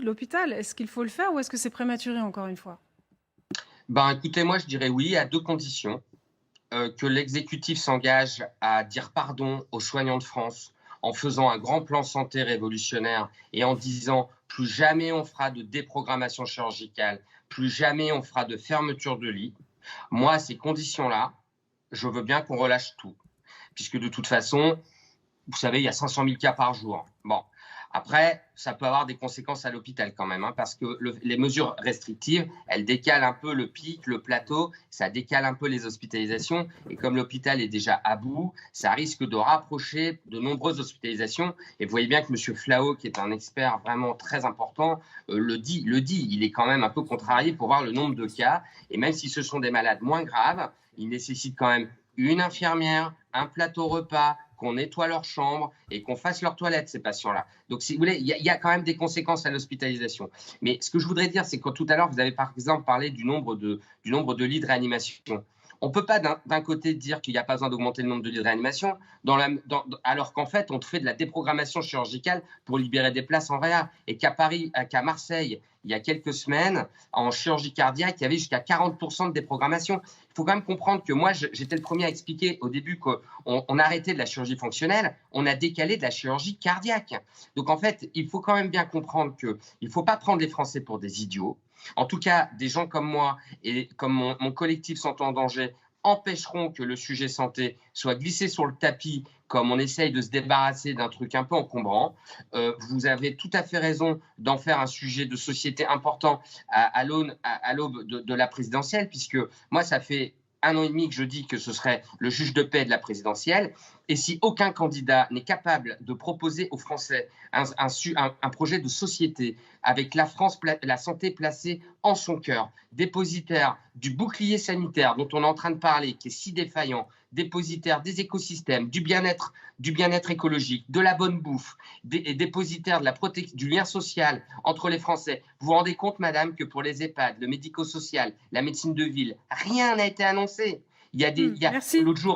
de l'hôpital. Est-ce qu'il faut le faire ou est-ce que c'est prématuré encore une fois? Ben, écoutez, moi, je dirais oui à 2 conditions. Que l'exécutif s'engage à dire pardon aux soignants de France en faisant un grand plan santé révolutionnaire et en disant: «Plus jamais on fera de déprogrammation chirurgicale, plus jamais on fera de fermeture de lits». Moi, à ces conditions-là, je veux bien qu'on relâche tout, puisque de toute façon, vous savez, il y a 500 000 cas par jour. Bon, après, ça peut avoir des conséquences à l'hôpital quand même, hein, parce que les mesures restrictives, elles décalent un peu le pic, le plateau, ça décale un peu les hospitalisations. Et comme l'hôpital est déjà à bout, ça risque de rapprocher de nombreuses hospitalisations. Et vous voyez bien que M. Flao, qui est un expert vraiment très important, le dit. Il est quand même un peu contrarié pour voir le nombre de cas. Et même si ce sont des malades moins graves, ils nécessitent quand même une infirmière, un plateau repas, qu'on nettoie leur chambre et qu'on fasse leurs toilettes, ces patients-là. Donc, si vous voulez, il y a quand même des conséquences à l'hospitalisation. Mais ce que je voudrais dire, c'est que tout à l'heure, vous avez par exemple parlé du nombre de lits de réanimation. On ne peut pas d'un côté dire qu'il n'y a pas besoin d'augmenter le nombre de lits de réanimation, alors qu'en fait, on fait de la déprogrammation chirurgicale pour libérer des places en réa. Et qu'à Paris, qu'à Marseille, il y a quelques semaines, en chirurgie cardiaque, il y avait jusqu'à 40% de déprogrammation. Il faut quand même comprendre que moi, j'étais le premier à expliquer au début qu'on arrêtait de la chirurgie fonctionnelle, on a décalé de la chirurgie cardiaque. Donc en fait, il faut quand même bien comprendre qu'il ne faut pas prendre les Français pour des idiots. En tout cas, des gens comme moi et comme mon collectif Santé en danger empêcheront que le sujet santé soit glissé sur le tapis comme on essaye de se débarrasser d'un truc un peu encombrant. Vous avez tout à fait raison d'en faire un sujet de société important à l'aube de la présidentielle, puisque moi, ça fait 1 an et demi que je dis que ce serait le juge de paix de la présidentielle. Et si aucun candidat n'est capable de proposer aux Français un projet de société avec la France, la santé placée en son cœur, dépositaire du bouclier sanitaire dont on est en train de parler, qui est si défaillant, dépositaire des écosystèmes, du bien-être écologique, de la bonne bouffe, et dépositaire du lien social entre les Français. Vous vous rendez compte, madame, que pour les EHPAD, le médico-social, la médecine de ville, rien n'a été annoncé. Il y a Merci. l'autre jour,